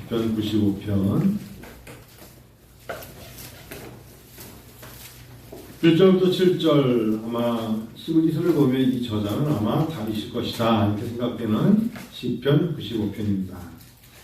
시편 95편 1절부터 7절 아마 시브리서를 보면 이 저자는 아마 다윗일 것이다 이렇게 생각되는 시편 95편입니다.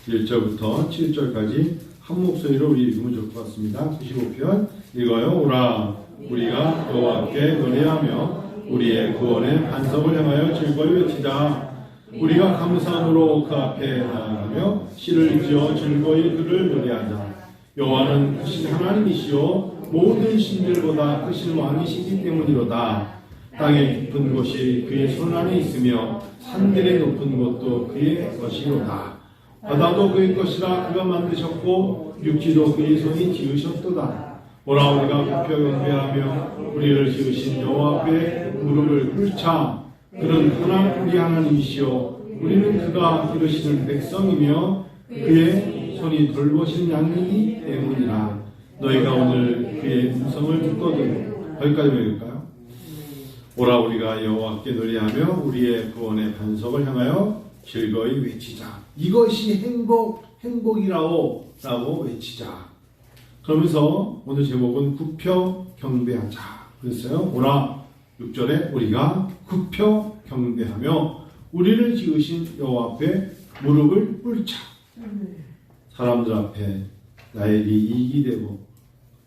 1절부터 7절까지 한 목소리로 우리 읽으면 좋을 것 같습니다. 95편 읽어요. 오라 우리가 여호와께 노래하며 우리의 구원의 반석을 향하여 즐거이 외치자. 우리가 감사함으로 그 앞에 나아가며 시를 지어 즐거이 그를 노래하자. 여호와는 크신 하나님이시요 모든 신들보다 크신 왕이시기 때문이로다. 땅의 깊은 곳이 그의 손 안에 있으며 산들의 높은 곳도 그의 것이로다. 바다도 그의 것이라 그가 만드셨고 육지도 그의 손이 지으셨도다. 오라 우리가 굽혀 경배하며 우리를 지으신 여호와 앞에 무릎을 꿇자. 그는 우리 하나님이시요 우리는 그가 기르시는 백성이며 그의 손이 돌보신 양이기 때문이라. 너희가 오늘 그의 음성을 듣거든. 거기까지 읽을까요? 오라 우리가 여호와께 노래하며 우리의 구원의 반석을 향하여 즐거이 외치자. 이것이 행복이라고 라고 외치자. 그러면서 오늘 제목은 굽혀 경배하자 그랬어요. 오라 6절에 우리가 굽혀 경배하며 우리를 지으신 여호와 앞에 무릎을 꿇자. 사람들 앞에 나에게 이익이 되고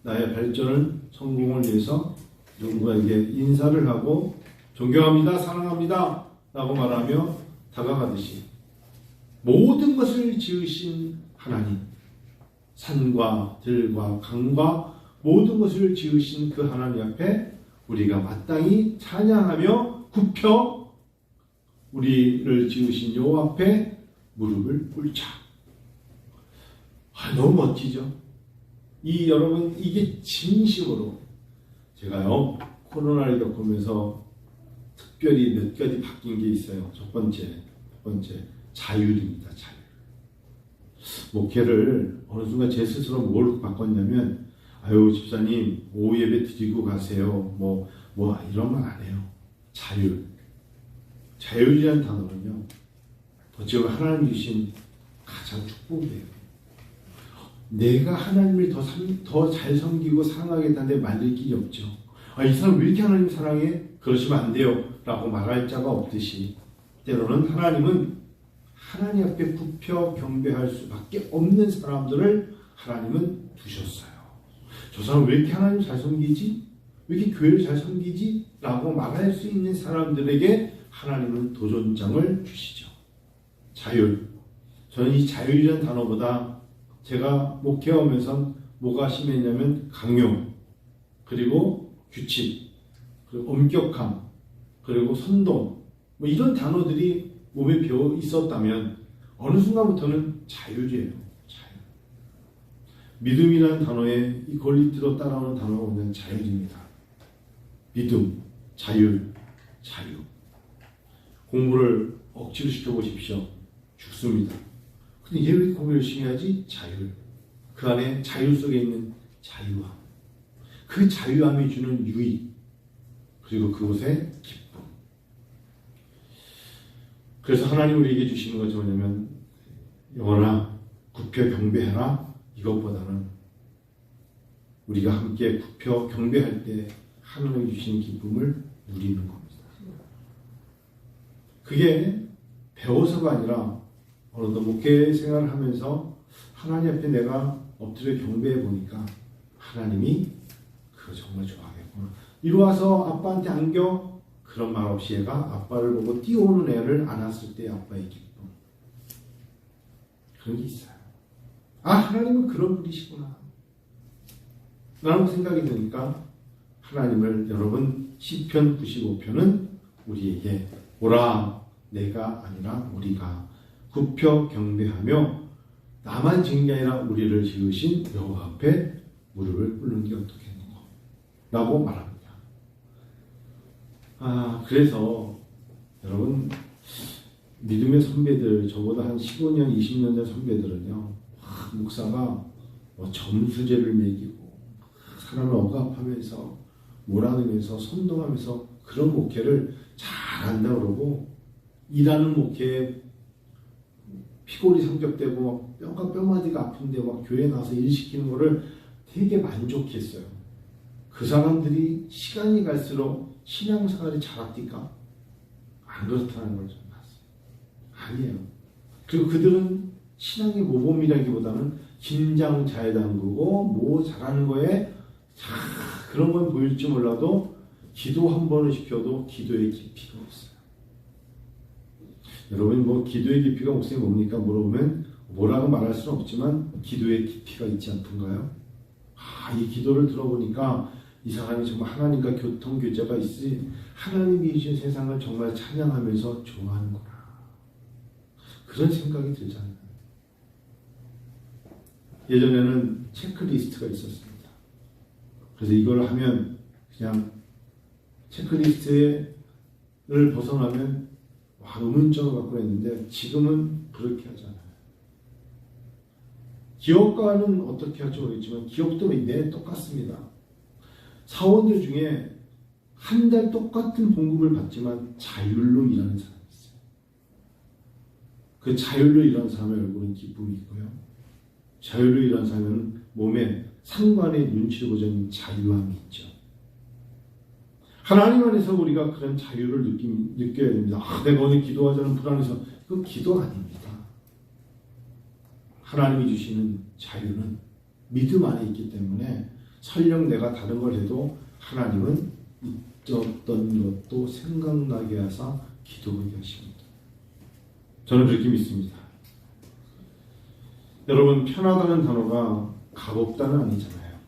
나의 발전을 성공을 위해서 누군가에게 인사를 하고 존경합니다, 사랑합니다 라고 말하며 다가가듯이 모든 것을 지으신 하나님, 산과 들과 강과 모든 것을 지으신 그 하나님 앞에 우리가 마땅히 찬양하며 굽혀 우리를 지으신 여호와 앞에 무릎을 꿇자. 너무 멋지죠? 여러분 이게 진심으로 제가요 코로나를 겪으면서 특별히 몇 가지 바뀐 게 있어요. 첫 번째 자율입니다. 자율. 목회를 어느 순간 제 스스로 뭘 바꿨냐면 아유 집사님 오후 예배 드리고 가세요. 뭐 이런 말 안 해요. 자율이라는 단어는요 어찌 보면 하나님 주신 가장 축복이에요. 내가 하나님을 더 잘 섬기고 사랑하겠다는데 말릴 길이 없죠. 이 사람 왜 이렇게 하나님 사랑해? 그러시면 안 돼요 라고 말할 자가 없듯이 때로는 하나님은 하나님 앞에 굽혀 경배할 수밖에 없는 사람들을 하나님은 두셨어요. 저 사람 왜 이렇게 하나님 잘 섬기지? 왜 이렇게 교회를 잘 섬기지? 라고 말할 수 있는 사람들에게 하나님은 도전장을 주시죠. 자율. 저는 이 자율이라는 단어보다 제가 목회하면서 뭐가 심했냐면 강요, 그리고 규칙, 그리고 엄격함, 그리고 선동 이런 단어들이 몸에 배어 있었다면 어느 순간부터는 자율이에요. 자율. 믿음이라는 단어에 이 권리트로 따라오는 단어가 오는 자율입니다. 믿음, 자율. 공부를 억지로 시켜보십시오. 죽습니다. 근데 얘 왜 공부 열심히 하지? 자율. 그 안에 자율 속에 있는 자유함. 그 자유함이 주는 유익. 그리고 그곳의 기쁨. 그래서 하나님 우리에게 주시는 것이 뭐냐면 영원아 굽혀 경배하라. 이것보다는 우리가 함께 굽혀 경배할 때 하나님이 주시는 기쁨을 누리는 겁니다. 그게 배워서가 아니라 어느덧 목회 생활을 하면서 하나님 앞에 내가 엎드려 경배해 보니까 하나님이 그거 정말 좋아하겠구나. 이리 와서 아빠한테 안겨? 그런 말 없이 얘가 아빠를 보고 뛰어오는 애를 안았을 때 아빠의 기쁨. 그런 게 있어요. 하나님은 그런 분이시구나 라는 생각이 드니까 하나님을 여러분 시편 95편은 우리에게 오라 내가 아니라 우리가 굽혀 경배하며 나만 지은 게 아니라 우리를 지으신 여호와 앞에 무릎을 꿇는 게 어떻겠는가 라고 말합니다. 그래서 여러분 믿음의 선배들 저보다 한 15년 20년 된 선배들은요 목사가 점수제를 매기고 사람을 억압하면서 몰아내면서 선동하면서 그런 목회를 잘한다고 그러고 일하는 목회에 피골이 삼겹되고 뼈가 뼈마디가 아픈데 막 교회 나와서 일 시키는 거를 되게 만족했어요. 그 사람들이 시간이 갈수록 신앙생활이 잘합니까? 안 그렇다는 걸 좀 봤어요. 아니에요. 그리고 그들은 신앙의 모범이라기보다는 긴장 잘 담그고 뭐 잘하는 거에 그런 건 보일지 몰라도 기도 한 번을 시켜도 기도의 깊이가 없어요. 여러분 뭐 기도의 깊이가 목사님 뭡니까? 물어보면 뭐라고 말할 수는 없지만 기도의 깊이가 있지 않던가요? 이 기도를 들어보니까 이 사람이 정말 하나님과 교통교제가 있으니 하나님이 주신 세상을 정말 찬양하면서 좋아하는구나. 그런 생각이 들잖아요. 예전에는 체크리스트가 있었습니다. 그래서 이걸 하면 그냥 체크리스트를 벗어나면 의문점을 갖고 있는데 지금은 그렇게 하잖아요. 기업가는 어떻게 할지 모르겠지만 기업도 내 똑같습니다. 사원들 중에 한 달 똑같은 봉급을 받지만 자율로 일하는 사람이 있어요. 그 자율로 일하는 사람의 얼굴은 기쁨이 있고요. 자율로 일하는 사람은 몸에 상관의 눈치를 보자는 자유함이 있죠. 하나님 안에서 우리가 그런 자유를 느껴야 됩니다. 내가 오늘 기도하자는 불안해서 그건 기도 아닙니다. 하나님이 주시는 자유는 믿음 안에 있기 때문에 설령 내가 다른 걸 해도 하나님은 잊었던 것도 생각나게 하사 기도하게 하십니다. 저는 그렇게 믿습니다. 여러분 편하다는 단어가 값없다는 아니잖아요.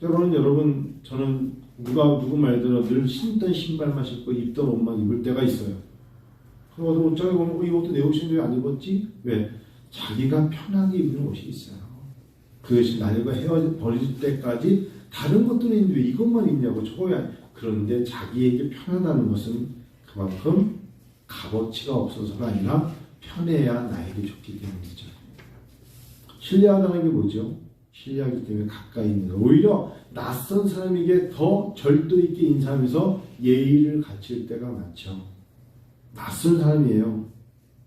여러분 저는 누구 말대로 늘 신던 신발만 신고 입던 옷만 입을 때가 있어요. 그래서 옷장에 보면 이 옷도 내 옷인데 왜 안 입었지? 왜? 자기가 편하게 입는 옷이 있어요. 그것이 나이가 버릴 때까지 다른 것들은 있는데 왜 이것만 입냐고 저거야. 그런데 자기에게 편하다는 것은 그만큼 값어치가 없어서가 아니라 편해야 나에게 좋기 때문이죠. 신뢰하다는 게 뭐죠? 신뢰하기 때문에 가까이 있는 거. 오히려 낯선 사람에게 더 절도 있게 인사하면서 예의를 갖출 때가 많죠. 낯선 사람이에요.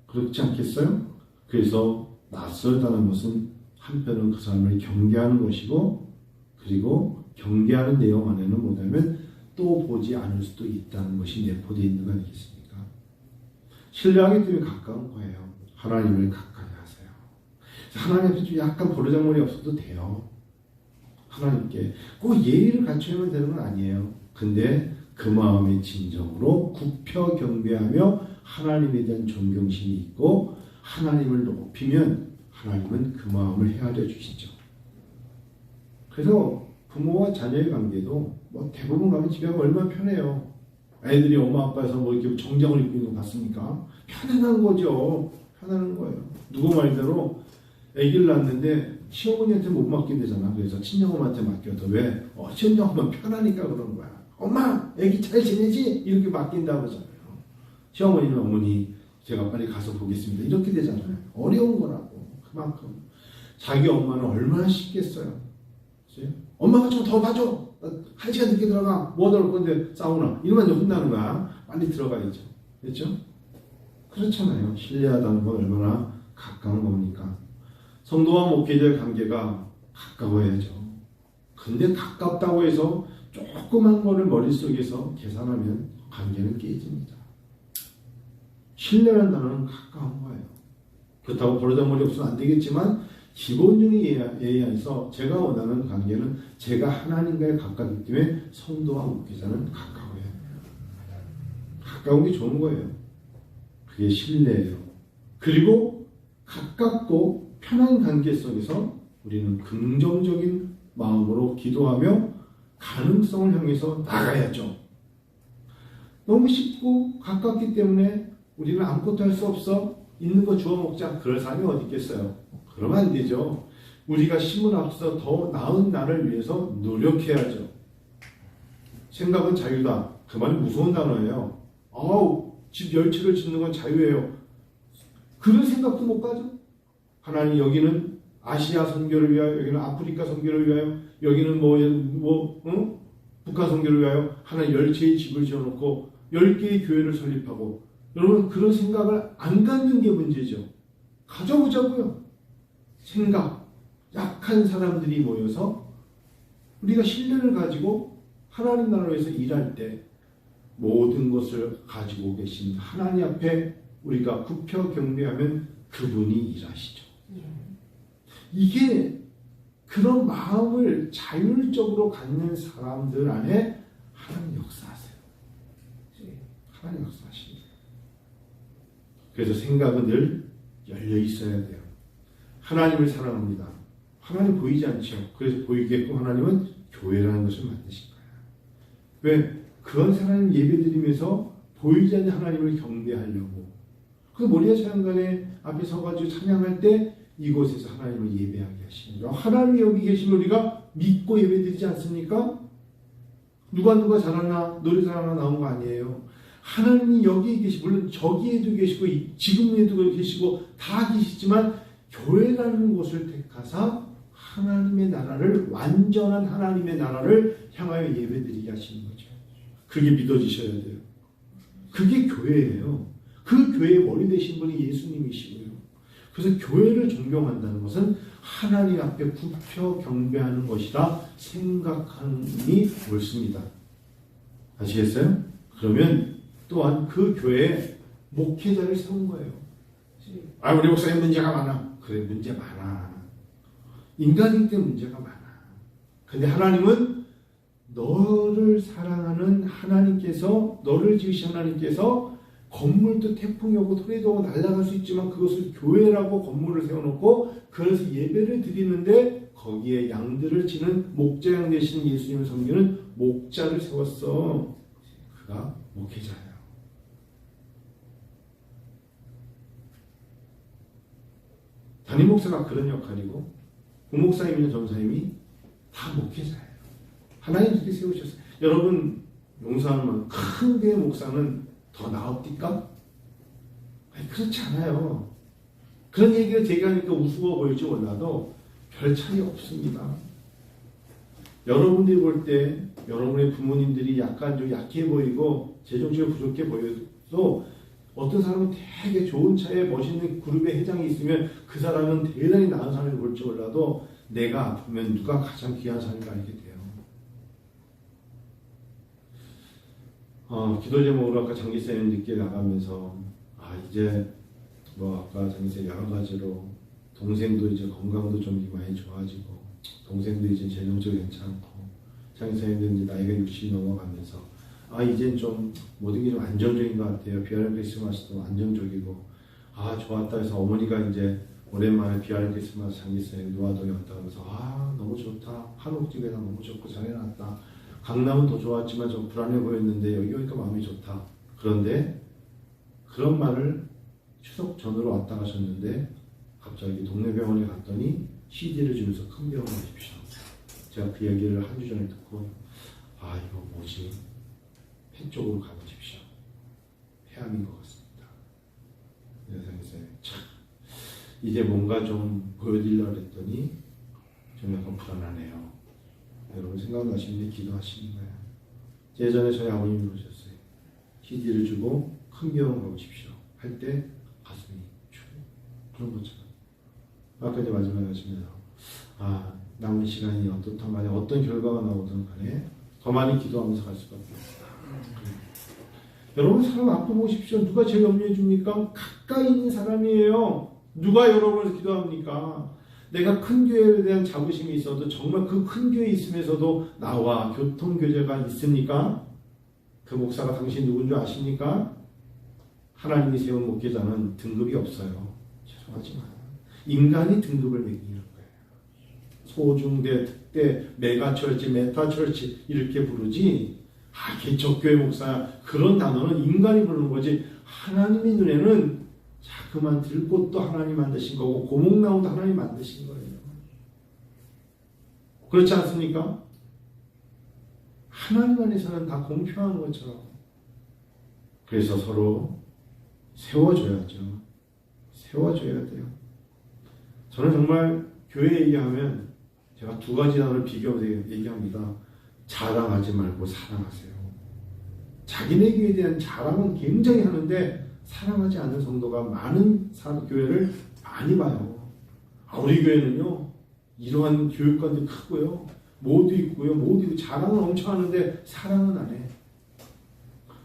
그렇지 않겠어요? 그래서 낯설다는 것은 한편은 그 사람을 경계하는 것이고 그리고 경계하는 내용 안에는 뭐냐면 또 보지 않을 수도 있다는 것이 내포되어 있는 거 아니겠습니까? 신뢰하기 때문에 가까운 거예요. 하나님을 가까이 하세요. 하나님 앞에 좀 약간 버르장머리 없어도 돼요. 하나님께 꼭 예의를 갖춰야만 되는 건 아니에요. 근데 그 마음의 진정으로 굽혀 경배하며 하나님에 대한 존경심이 있고 하나님을 높이면 하나님은 그 마음을 헤아려 주시죠. 그래서 부모와 자녀의 관계도 뭐 대부분 가면 집에 가면 얼마나 편해요. 애들이 엄마 아빠에서 뭐 이렇게 정장을 입고 있는 거 봤습니까? 편안한 거죠. 편안한 거예요. 누구 말대로 아기를 낳았는데 시어머니한테 못 맡긴대잖아. 그래서 친정엄마한테 맡겨도 왜? 친정엄마 편하니까 그러는 거야. 엄마, 아기 잘 지내지? 이렇게 맡긴다고 하잖아요. 시어머니는 어머니, 제가 빨리 가서 보겠습니다. 이렇게 되잖아요. 어려운 거라고. 그만큼. 자기 엄마는 얼마나 쉽겠어요. 그치? 엄마가 좀 더 봐줘. 1시간 늦게 들어가. 뭐 하다 올 건데 싸우나. 이러면 이제 혼나는 거야. 빨리 들어가야죠. 그렇죠? 그렇잖아요. 신뢰하다는 건 얼마나 가까운 겁니까? 성도와 목회자의 관계가 가까워야죠. 근데 가깝다고 해서 조그만 거를 머릿속에서 계산하면 관계는 깨집니다. 신뢰라는 단어는 가까운 거예요. 그렇다고 버르장머리 없으면 안 되겠지만 기본적인 예의 안에서 제가 원하는 관계는 제가 하나님과의 가깝기 때문에 성도와 목회자는 가까워야 해요. 가까운 게 좋은 거예요. 그게 신뢰예요. 그리고 가깝고 편한 관계 속에서 우리는 긍정적인 마음으로 기도하며 가능성을 향해서 나가야죠. 너무 쉽고 가깝기 때문에 우리는 아무것도 할 수 없어. 있는 거 주워 먹자. 그럴 사람이 어디 있겠어요. 그러면 안 되죠. 우리가 힘을 앞서 더 나은 나를 위해서 노력해야죠. 생각은 자유다. 그 말이 무서운 단어예요. 집 10채를 짓는 건 자유예요. 그런 생각도 못 가죠. 하나님 여기는 아시아 선교를 위하여, 여기는 아프리카 선교를 위하여, 여기는 북한 선교를 위하여 하나님 10채의 집을 지어놓고 10개의 교회를 설립하고 여러분 그런 생각을 안 갖는 게 문제죠. 가져보자고요. 생각, 약한 사람들이 모여서 우리가 신뢰를 가지고 하나님 나라에서 일할 때 모든 것을 가지고 계신 하나님 앞에 우리가 굽혀 경배하면 그분이 일하시죠. 이게 그런 마음을 자율적으로 갖는 사람들 안에 하나님 역사하세요. 하나님 역사하십니다. 그래서 생각은 늘 열려 있어야 돼요. 하나님을 사랑합니다. 하나님 보이지 않죠. 그래서 보이게끔 하나님은 교회라는 것을 만드신 거예요. 왜? 그런 사람 예배드리면서 보이지 않는 하나님을 경배하려고. 그 모리아 찬양단에 앞에 서가지고 찬양할 때 이곳에서 하나님을 예배하게 하시는 거예요. 하나님이 여기 계시면 우리가 믿고 예배드리지 않습니까? 누가 잘하나 노래 잘하나 나온 거 아니에요. 하나님이 여기에 계시고 물론 저기에도 계시고 지금에도 계시고 다 계시지만 교회라는 곳을 택하사 하나님의 나라를 완전한 하나님의 나라를 향하여 예배드리게 하시는 거죠. 그게 믿어지셔야 돼요. 그게 교회예요. 그 교회의 머리 되신 분이 예수님이시고요. 그래서 교회를 존경한다는 것은 하나님 앞에 굽혀 경배하는 것이라 생각하니 옳습니다. 아시겠어요? 그러면 또한 그 교회에 목회자를 세운 거예요. 우리 목사님 문제가 많아. 그래, 문제 많아. 인간이기 때문에 문제가 많아. 근데 하나님은 너를 사랑하는 하나님께서, 너를 지으신 하나님께서 건물도 태풍이 오고 토리도 오고 날아갈 수 있지만 그것을 교회라고 건물을 세워놓고 그래서 예배를 드리는데 거기에 양들을 치는 목자양 되시는 예수님을 섬기는 목자를 세웠어. 그가 목회자예요. 담임 목사가 그런 역할이고 부목사님이나 전사님이 다 목회자예요. 하나님 이렇게 세우셨어요. 여러분 용서하는 큰 교회 목사는 더 나옵니까? 아니, 그렇지 않아요. 그런 얘기를 제가 하니까 우스워 보일지 몰라도 별 차이 없습니다. 여러분들이 볼 때 여러분의 부모님들이 약간 좀 약해 보이고 재정적으로 부족해 보여도 어떤 사람은 되게 좋은 차에 멋있는 그룹의 회장이 있으면 그 사람은 대단히 나은 사람을 볼지 몰라도 내가 아프면 누가 가장 귀한 사람인가 알게 돼요. 기도 제목으로 아까 장기사님 늦게 나가면서 이제 아까 장기사님 여러 가지로 동생도 이제 건강도 좀 많이 좋아지고 동생도 이제 재정적으로 괜찮고 장기사님도 이제 나이가 60이 넘어가면서 이젠 좀 모든 게 좀 안정적인 것 같아요. 비아른 크리스마스도 안정적이고 좋았다 해서 어머니가 이제 오랜만에 비아른 크리스마스 장기사님 노화동에 왔다 하면서 너무 좋다. 한옥집에다 너무 좋고 잘해놨다. 강남은 더 좋았지만 좀 불안해 보였는데 여기 오니까 마음이 좋다. 그런데 그런 말을 추석 전으로 왔다 가셨는데 갑자기 동네 병원에 갔더니 CD를 주면서 큰 병원 가십시오. 제가 그 얘기를 한 주 전에 듣고 이거 뭐지? 폐 쪽으로 가보십시오. 폐암인 것 같습니다. 그래서 참 이제 뭔가 좀 보여드리려고 했더니 좀 약간 불안하네요. 여러분 생각나시는데 기도하시는 거예요. 예전에 저희 아버님이 그러셨어요. CD를 주고 큰 병원 가보십시오. 할 때 가슴이 축 그런 것처럼. 아까 이제 마지막에 하시면서 남은 시간이 어떻든 간에 어떤 결과가 나오든 간에 더 많이 기도하면서 갈 수밖에 없다. 여러분 사람 아프 보십시오. 누가 제일 염려해 줍니까? 가까이 있는 사람이에요. 누가 여러분을 기도합니까? 내가 큰 교회에 대한 자부심이 있어도 정말 그 큰 교회에 있으면서도 나와 교통교제가 있습니까? 그 목사가 당신 누군 줄 아십니까? 하나님이 세운 목회자는 등급이 없어요. 죄송하지만 인간이 등급을 매기는 거예요. 소중대, 특대, 메가철치, 메타철치 이렇게 부르지 개척교회 목사 그런 단어는 인간이 부르는 거지 하나님의 눈에는 자그만 들꽃도 하나님 만드신 거고 고목나무도 하나님 만드신 거예요. 그렇지 않습니까? 하나님 안에서는 다 공평한 것처럼. 그래서 서로 세워줘야죠. 세워줘야 돼요. 저는 정말 교회 얘기하면 제가 두 가지 단어를 비교해서 얘기합니다. 자랑하지 말고 사랑하세요. 자기네 교회에 대한 자랑은 굉장히 하는데 사랑하지 않는 성도가 많은 교회를 많이 많이 봐요. 우리 교회는요, 이러한 교육관도 크고요, 모두 있고요, 모두 있고, 자랑을 엄청 하는데 사랑은 안 해.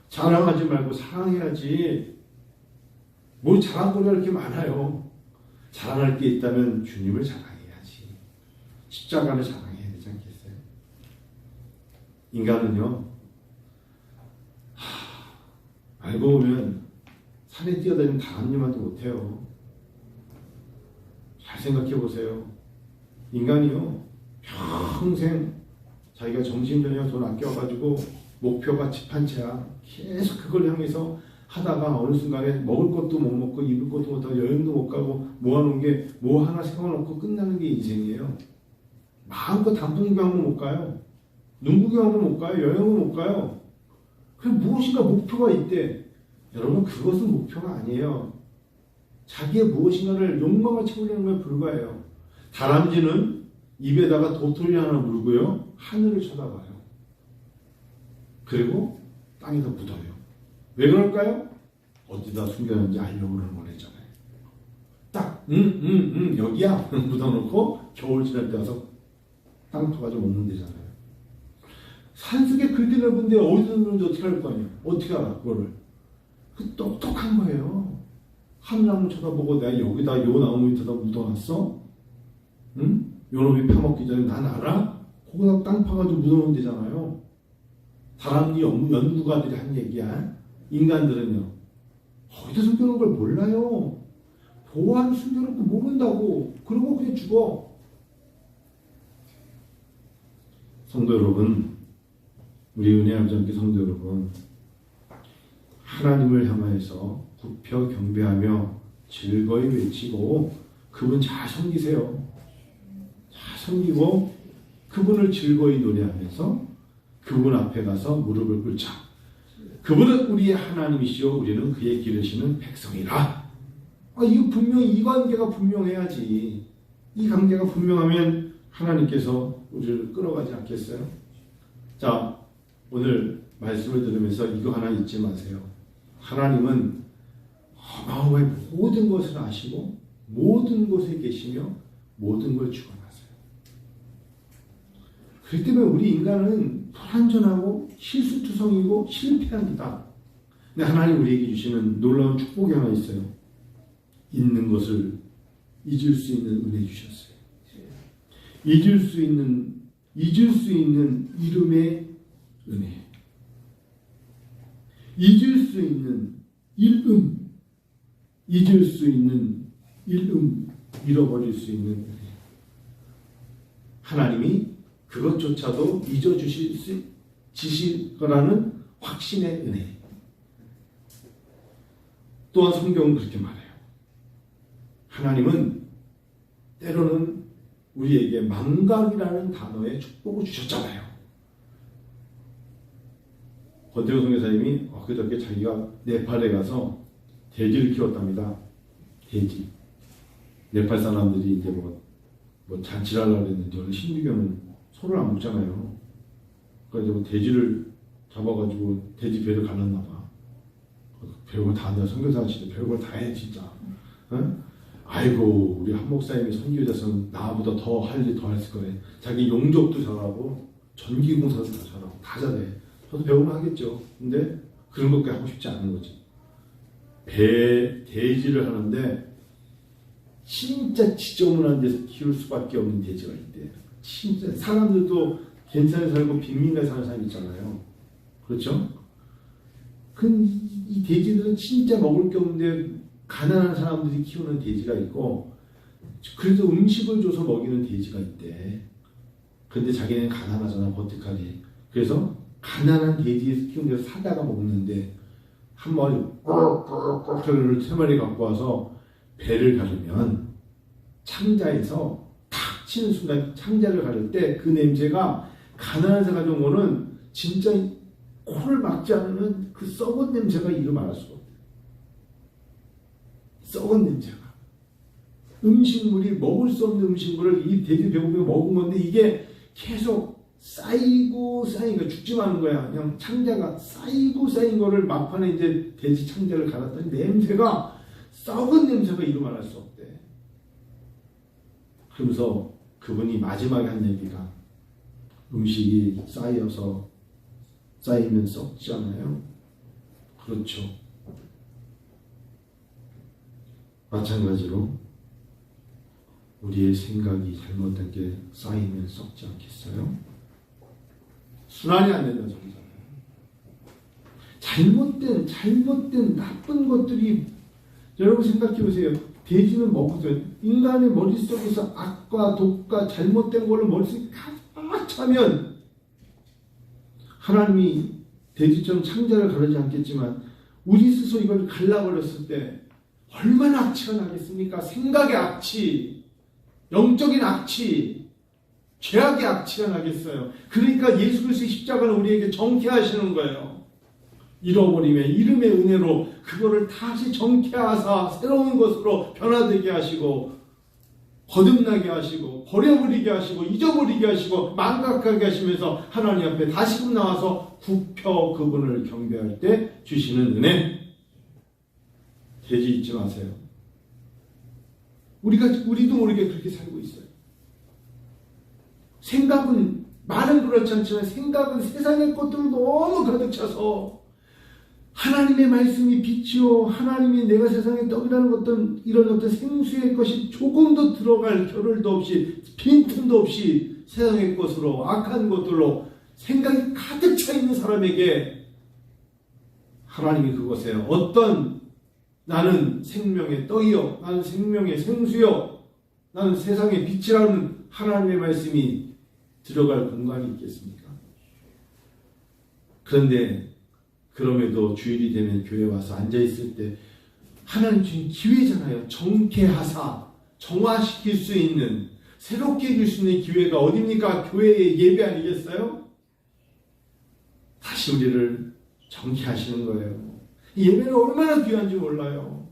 자랑하지 말고 사랑해야지. 뭘 자랑거리가 이렇게 많아요. 자랑할 게 있다면 주님을 자랑해야지. 십자가를 자랑해야 되지 않겠어요? 인간은요, 알고 보면 산에 뛰어다니는 다람쥐만도 못해요. 잘 생각해 보세요. 인간이요, 평생 자기가 점심저녁 돈 아껴가지고 목표가 집 한 채야. 계속 그걸 향해서 하다가 어느 순간에 먹을 것도 못 먹고 입을 것도 못 하고 여행도 못 가고 모아놓은 게 뭐 하나 세워놓고 끝나는 게 인생이에요. 마음껏 단풍 구경도 못 가요. 눈 구경도 못 가요. 여행도 못 가요. 그럼 무엇인가 목표가 있대. 여러분, 그것은 목표가 아니에요. 자기의 무엇인가를 욕망을 채우려는 것에 불과해요. 다람쥐는 입에다가 도토리 하나 물고요, 하늘을 쳐다봐요. 그리고 땅에다 묻어요. 왜 그럴까요? 어디다 숨겨놨는지 알려고 그러는 거랬잖아요. 딱, 여기야 묻어놓고 겨울 지날 때 와서 땅 파가지고 먹는 데잖아요. 산속에 그렇게 넓은데 어디서 넣는지 어떻게 할 거 아니에요? 어떻게 알아, 그거를? 그 똑똑한 거예요. 하늘 한번 쳐다보고 내가 여기다 요 나무 밑에다 묻어놨어? 응? 요 놈이 파먹기 전에 난 알아? 거기다 땅 파가지고 묻어놓으면 되잖아요. 다람쥐 연구가들이 한 얘기야. 인간들은요, 어디다 숨겨놓은 걸 몰라요. 보안 숨겨놓고 모른다고. 그러고 그냥 죽어. 성도 여러분, 우리 은혜 함정교 성도 여러분, 하나님을 향하여서 굽혀 경배하며 즐거이 외치고 그분 잘 섬기세요. 잘 섬기고 그분을 즐거이 노래하면서 그분 앞에 가서 무릎을 꿇자. 그분은 우리의 하나님이시오, 우리는 그의 기르시는 백성이라. 이거 분명히, 이 관계가 분명해야지. 이 관계가 분명하면 하나님께서 우리를 끌어가지 않겠어요? 자, 오늘 말씀을 들으면서 이거 하나 잊지 마세요. 하나님은 어마어마하게 모든 것을 아시고 모든 곳에 계시며 모든 걸 주관하세요. 그렇기 때문에 우리 인간은 불완전하고 실수투성이고 실패합니다. 근데 하나님 우리에게 주시는 놀라운 축복이 하나 있어요. 있는 것을 잊을 수 있는 은혜 주셨어요. 잊을 수 있는 이름의 은혜. 잊을 수 있는 잊을 수 있는 잃어버릴 수 있는 은혜. 하나님이 그것조차도 잊어주실 거라는 확신의 은혜. 또한 성경은 그렇게 말해요. 하나님은 때로는 우리에게 망각이라는 단어의 축복을 주셨잖아요. 권태호 선교사님이 그저께 자기가 네팔에 가서 돼지를 키웠답니다. 돼지. 네팔 사람들이 이제 뭐 잔치를 하려고 했는데 원래 신비교는 소를 안 먹잖아요. 그래서 뭐 돼지를 잡아가지고 돼지 배를 갈랐나 봐. 별걸 다 한다. 선교사 진짜 별걸 다 해 진짜. 응? 아이고 우리 한 목사님이 선교자서는 나보다 더 할 일 더 했을 거네. 자기 용접도 잘하고 전기공사도 다 잘하고 다 잘해. 저도 배우면 하겠죠. 근데 그런 것까지 하고 싶지 않은 거지. 돼지를 하는데 진짜 지저분한 데서 키울 수밖에 없는 돼지가 있대. 진짜 사람들도 괜찮게 살고 빈민가에 사는 사람 있잖아요. 그렇죠? 이 돼지들은 진짜 먹을 게 없는데 가난한 사람들이 키우는 돼지가 있고 그래서 음식을 줘서 먹이는 돼지가 있대. 근데 자기는 가난하잖아, 버티칼이. 그래서 가난한 돼지에서 키우는 데서 사다가 먹는데 한 마리 를 세 마리 갖고 와서 배를 가르면 창자에서 탁 치는 순간 창자를 가를 때 그 냄새가 가난한 새 가져온 거는 진짜 코를 막지 않으면 그 썩은 냄새가 이루 말할 수가 없대. 썩은 냄새가. 음식물이 먹을 수 없는 음식물을 이 돼지 배고프게 먹은 건데 이게 계속 쌓이고 쌓이니까 죽지 않은 거야. 그냥 창자가 쌓이고 쌓인 거를 막판에 이제 돼지 창자를 갈았더니 냄새가 썩은 냄새가 이루 말할 수 없대. 그러면서 그분이 마지막에 한 얘기가 음식이 쌓이면 썩지 않아요? 그렇죠. 마찬가지로 우리의 생각이 잘못된 게 쌓이면 썩지 않겠어요? 순환이 안 된다는 소리잖아요. 잘못된 나쁜 것들이, 여러분 생각해 보세요. 돼지는 먹거든. 인간의 머릿속에서 악과 독과 잘못된 걸로 머릿속에 가득 차면 하나님이 돼지처럼 창자를 가르지 않겠지만 우리 스스로 이걸 갈라버렸을 때 얼마나 악취가 나겠습니까? 생각의 악취, 영적인 악취, 죄악의 악취가 나겠어요. 그러니까 예수 그리스도의 십자가는 우리에게 정케하시는 거예요. 잃어버림의 이름의 은혜로 그거를 다시 정케하사 새로운 것으로 변화되게 하시고 거듭나게 하시고 버려버리게 하시고 잊어버리게 하시고 망각하게 하시면서 하나님 앞에 다시금 나와서 굽혀 그분을 경배할 때 주시는 은혜. 돼지 잊지 마세요. 우리도 모르게 그렇게 살고 있어요. 생각은, 말은 그렇지 않지만 생각은 세상의 것들로 너무 가득 차서 하나님의 말씀이 빛이요, 하나님이 내가 세상의 떡이라는 어떤 이런 어떤 생수의 것이 조금도 들어갈 겨를도 없이 빈틈도 없이 세상의 것으로 악한 것들로 생각이 가득 차 있는 사람에게 하나님이 그것에 어떤 나는 생명의 떡이요, 나는 생명의 생수요, 나는 세상의 빛이라는 하나님의 말씀이 들어갈 공간이 있겠습니까? 그런데 그럼에도 주일이 되면 교회 와서 앉아있을 때 하나님 주신 기회잖아요. 정케하사 정화시킬 수 있는, 새롭게 해줄 수 있는 기회가 어딥니까? 교회의 예배 아니겠어요? 다시 우리를 정케하시는 거예요. 이 예배는 얼마나 귀한지 몰라요.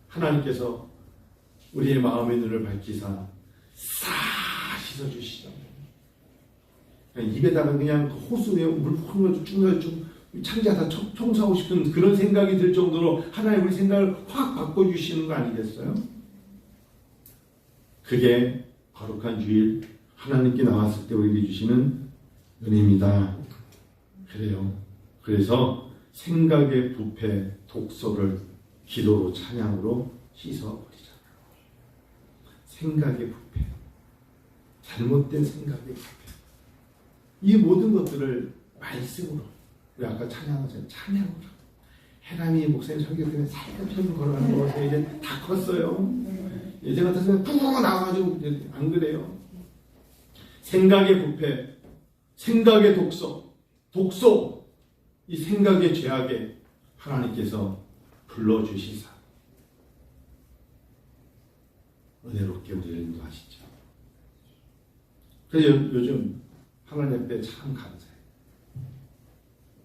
하나님께서 우리의 마음의 눈을 밝히사 싹 씻어주시죠. 입에다가 그냥 호수에 물 흐르면서 쭉 창자 다 청소하고 싶은 그런 생각이 들 정도로 하나님 우리 생각을 확 바꿔주시는 거 아니겠어요? 그게 거룩한 주일 하나님께 나왔을 때 우리에게 주시는 은혜입니다. 그래요. 그래서 생각의 부패, 독소를 기도로 찬양으로 씻어버리자. 생각의 부패, 잘못된 생각의 부패, 이 모든 것들을 말씀으로, 우리 아까 찬양하잖아요. 찬양으로. 해남이 목사님 설교 때문에 살펴서 걸어가는 거 같아요. 이제 다 컸어요. 예전 같았으면 푹 나와가지고 안 그래요. 생각의 부패, 생각의 독소, 이 생각의 죄악에 하나님께서 불러주시사 은혜롭게 우리를 인도하시죠. 그래서 요즘 하나님 앞에 참 감사해요.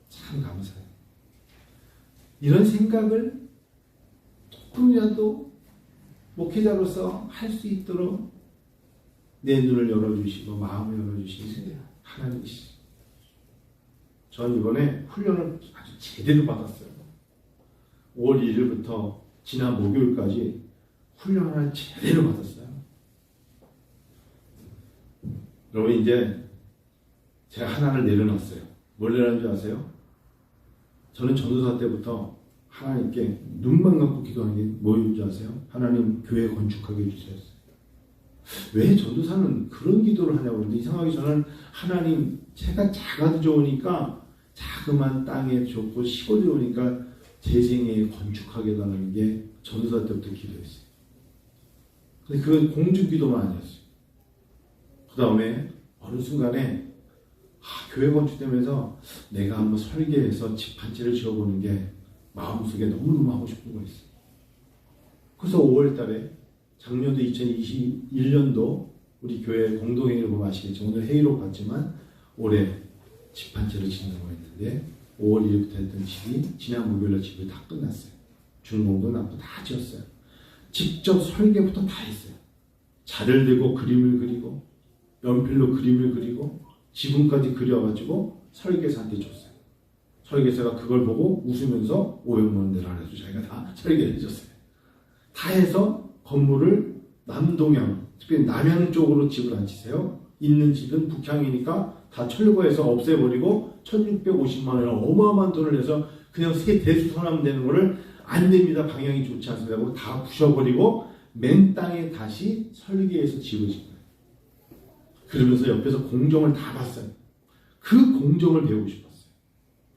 참 감사해요. 이런 생각을 조금이라도 목회자로서 할 수 있도록 내 눈을 열어주시고 마음을 열어주시는 하나님이시죠. 전 이번에 훈련을 아주 제대로 받았어요. 5월 1일부터 지난 목요일까지 훈련을 제대로 받았어요. 여러분 이제 제가 하나를 내려놨어요. 뭘 내려놓은 줄 아세요? 저는 전도사 때부터 하나님께 눈만 감고 기도하는 게 뭐인 줄 아세요? 하나님 교회 건축하게 해주세요. 왜 전도사는 그런 기도를 하냐고 그러는데 이상하게 저는 하나님 제가 작아도 좋으니까 자그만 땅에 좋고 시골이 좋으니까 제 생에 건축하게 해달라는 게 전도사 때부터 기도했어요. 근데 그건 공중기도만 아니었어요. 그 다음에 어느 순간에 교회 건축되면서 내가 한번 설계해서 집 한 채를 지어보는 게 마음속에 너무너무 하고 싶은 거 있어요. 그래서 5월 달에 작년도 2021년도 우리 교회 공동회의를 보면 아시겠죠. 오늘 회의로 봤지만 올해 집 한 채를 짓는 거였는데 5월 1일부터 했던 집이 지난 목요일날 집이 다 끝났어요. 준공도 납도 다 지었어요. 직접 설계부터 다 했어요. 자를 대고 그림을 그리고 연필로 그림을 그리고 지붕까지 그려가지고 설계사한테 줬어요. 설계사가 그걸 보고 웃으면서 500만 원 내라 해서 자기가 다 설계를 해줬어요. 다 해서 건물을 남동향, 특히 남향 쪽으로 집을 안 치세요? 있는 집은 북향이니까 다 철거해서 없애버리고 1650만 원이나 어마어마한 돈을 내서 그냥 새 대수선하면 되는 거를 안 됩니다. 방향이 좋지 않습니다. 하고 다 부셔버리고 맨 땅에 다시 설계해서 집을 짓는 거예요. 그러면서 옆에서 공정을 다 봤어요. 그 공정을 배우고 싶었어요.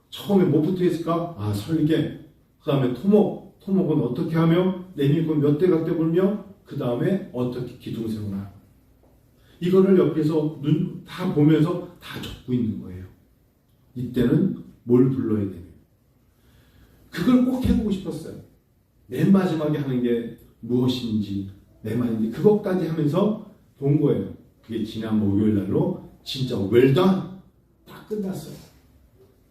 처음에 뭐부터 했을까? 아, 설계. 그 다음에 토목. 토목은 어떻게 하며 레미콘 몇 대 갖다 불며 그 다음에 어떻게 기둥세우나. 이거를 옆에서 눈 다 보면서 다 적고 있는 거예요. 이때는 뭘 불러야 되냐. 그걸 꼭 해보고 싶었어요. 맨 마지막에 하는 게 무엇인지 내 말인데 그것까지 하면서 본 거예요. 그게 지난 목요일 날로 진짜 웰던 다 끝났어요.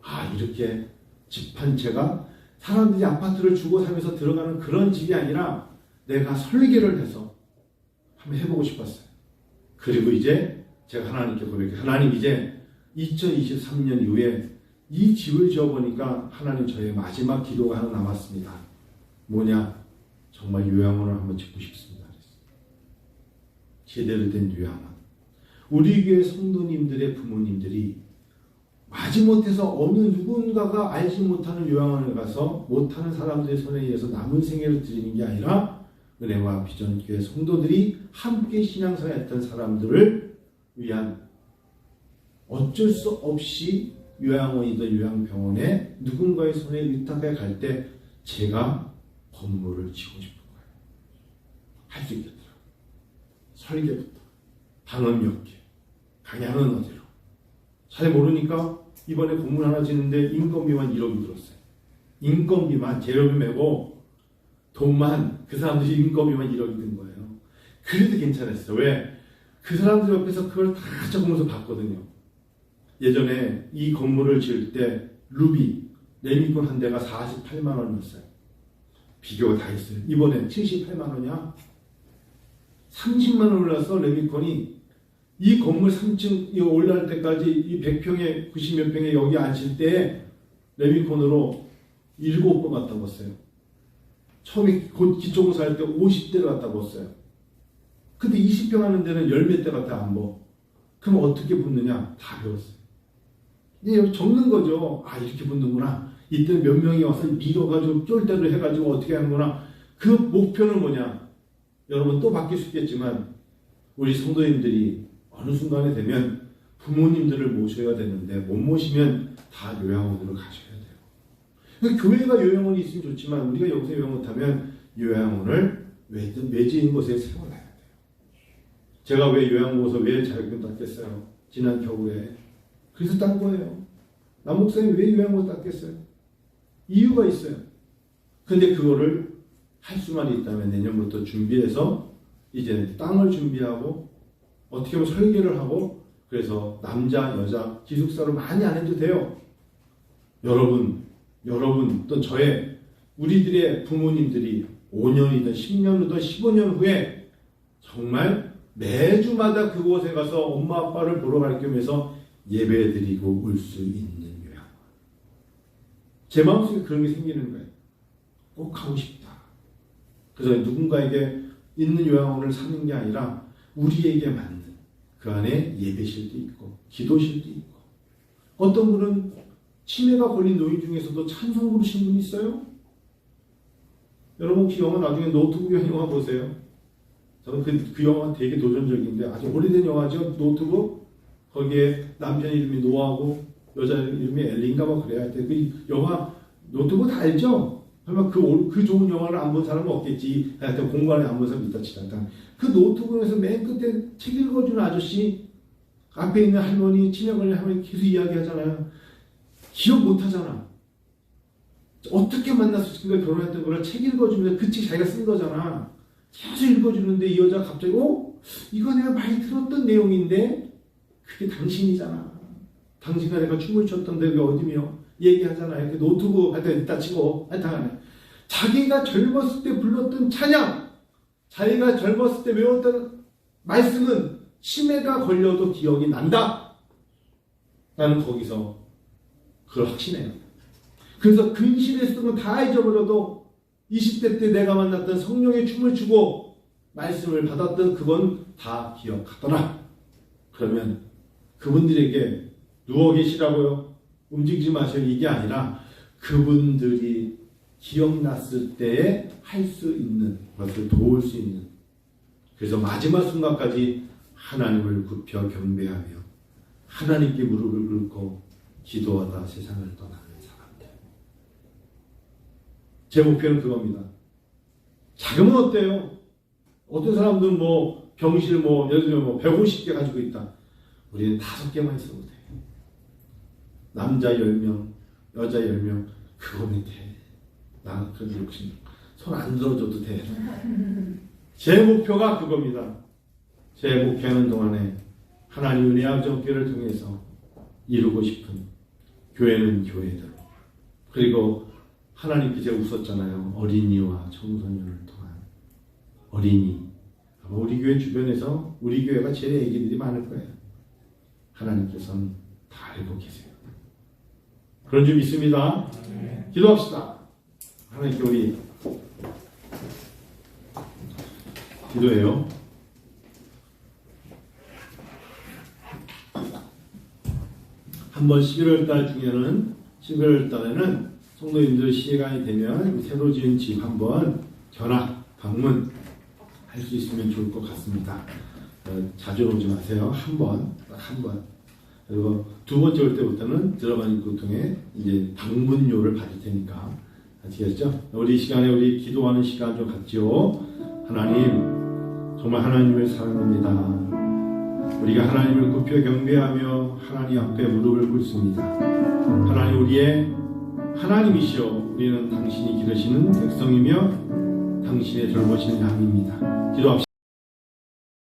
아, 이렇게 집 한 채가 사람들이 아파트를 주고 살면서 들어가는 그런 집이 아니라 내가 설계를 해서 한번 해보고 싶었어요. 그리고 이제 제가 하나님께 고백해요. 하나님, 이제 2023년 이후에 이 집을 지어보니까 하나님, 저의 마지막 기도가 하나 남았습니다. 뭐냐? 정말 요양원을 한번 짓고 싶습니다. 제대로 된 요양원. 우리 교회 성도님들의 부모님들이 마지못해서 어느 누군가가 알지 못하는 요양원에 가서 못하는 사람들의 손에 의해서 남은 생애를 드리는 게 아니라 은혜와 비전 교회 성도들이 함께 신앙생활했던 사람들을 위한 어쩔 수 없이 요양원이든 요양병원에 누군가의 손에 위탁해 갈 때 제가 건물을 지고 싶은 거예요. 할 수 있겠더라고요. 설계부터 방음 몇 개, 방향은 어디로. 잘 모르니까 이번에 건물 하나 짓는데 인건비만 1억이 들었어요. 인건비만 재료비 매고 돈만, 그 사람들이 인건비만 1억이 든 거예요. 그래도 괜찮았어요. 왜? 그 사람들 옆에서 그걸 다 적으면서 봤거든요. 예전에 이 건물을 지을 때 루비, 레미콘 한 대가 48만 원이었어요. 비교가 다 있어요. 이번에 78만 원이야. 30만 원 올라서 레미콘이 이 건물 3층 올라갈 때까지 이 100평에 90몇 평에 여기 앉을 때 레미콘으로 7번 갖다 봤어요. 처음에 곧 기초고 살 때 50대를 갖다 봤어요. 근데 20평 하는 데는 10몇 대 갖다 안 봐. 그럼 어떻게 붙느냐? 다 배웠어요. 이제 적는 거죠. 아, 이렇게 붙는구나. 이때는 몇 명이 와서 밀어가지고 쫄대로 해가지고 어떻게 하는구나. 그 목표는 뭐냐? 여러분 또 바뀔 수 있겠지만 우리 성도님들이 어느 순간에 되면 부모님들을 모셔야 되는데 못 모시면 다 요양원으로 가셔야 돼요. 그러니까 교회가 요양원이 있으면 좋지만 우리가 여기서 요양 못하면 요양원을 외지인 곳에 세워놔야 돼요. 제가 왜 요양원에서 왜 자격증 땄겠어요? 지난 겨울에. 그래서 딴 거예요. 남 목사님 왜 요양원 땄겠어요? 이유가 있어요. 근데 그거를 할 수만 있다면 내년부터 준비해서 이제 땅을 준비하고 어떻게 보면 설계를 하고 그래서 남자, 여자, 기숙사로 많이 안 해도 돼요. 여러분 또 저의 우리들의 부모님들이 5년이든 10년이든 15년 후에 정말 매주마다 그곳에 가서 엄마 아빠를 보러 갈 겸해서 예배드리고 올 수 있는 요양원. 제 마음속에 그런 게 생기는 거예요. 꼭 가고 싶다. 그래서 누군가에게 있는 요양원을 사는 게 아니라 우리에게 맞는 그 안에 예배실도 있고 기도실도 있고 어떤 분은 치매가 걸린 노인 중에서도 찬송 부르신 분이 있어요. 여러분 혹시 영화 나중에 노트북 영화 보세요. 저는 그 영화 되게 도전적인데 아주 오래된 영화죠. 노트북. 거기에 남편 이름이 노아고 여자 이름이 엘린가 뭐 그래야 돼. 그 영화 노트북 다 알죠? 설마 그 좋은 영화를 안 본 사람은 없겠지. 하여튼 공간에 안 본 사람 있다 치다. 그 노트북에서 맨 끝에 책 읽어주는 아저씨 앞에 있는 할머니 치매 걸린 할머니 계속 이야기하잖아요. 기억 못하잖아. 어떻게 만났을까 결혼했던 거를 책 읽어주면서 그 책 자기가 쓴 거잖아. 계속 읽어주는데 이 여자가 갑자기 이거 내가 많이 들었던 내용인데 그게 당신이잖아. 당신과 내가 춤을 췄던 데가 어디며 얘기하잖아요. 그 노트북 하여튼 이따 치고 하여튼 자기가 젊었을 때 불렀던 찬양, 자기가 젊었을 때 외웠던 말씀은 치매가 걸려도 기억이 난다. 나는 거기서 그걸 확신해요. 그래서 근실에 쓰던 건 다 잊어버려도 20대 때 내가 만났던 성령의 춤을 추고 말씀을 받았던 그건 다 기억하더라. 그러면 그분들에게 누워 계시라고요? 움직이지 마세요. 이게 아니라 그분들이 기억났을 때에 할 수 있는 것을 도울 수 있는, 그래서 마지막 순간까지 하나님을 굽혀 경배하며 하나님께 무릎을 꿇고 기도하다 세상을 떠나는 사람들. 제 목표는 그겁니다. 자금은 어때요? 어떤 사람들은 뭐 병실 예를 들면 150개 가지고 있다. 우리는 5개만 있어도 돼. 남자 10명, 여자 10명, 그거면 돼. 나 그런 욕심 손 안 들어줘도 돼. 제 목표가 그겁니다. 제 목회하는 동안에 하나님 은혜와 정교를 통해서 이루고 싶은 교회는 교회대로, 그리고 하나님께서 웃었잖아요. 어린이와 청소년을 통한 어린이. 아마 우리 교회 주변에서 우리 교회가 제일 애기들이 많을 거예요. 하나님께서는 다 알고 계세요. 그런 줄 믿습니다. 기도합시다. 하나님께 우리 기도해요. 한번 11월달 중에는 11월달에는 성도님들 시간이 되면 새로 지은 집 한번 견학 방문 할 수 있으면 좋을 것 같습니다. 자주 오지 마세요. 한 번. 그리고 두 번째 올 때부터는 들어가는 입구 통해 이제 방문료를 받을 테니까 아시겠죠? 우리 시간에 우리 기도하는 시간 좀 갖지요. 하나님, 정말 하나님을 사랑합니다. 우리가 하나님을 굽혀 경배하며 하나님 앞에 무릎을 꿇습니다. 하나님, 우리의 하나님이시여, 우리는 당신이 기르시는 백성이며 당신의 돌보시는 양입니다. 기도합시다.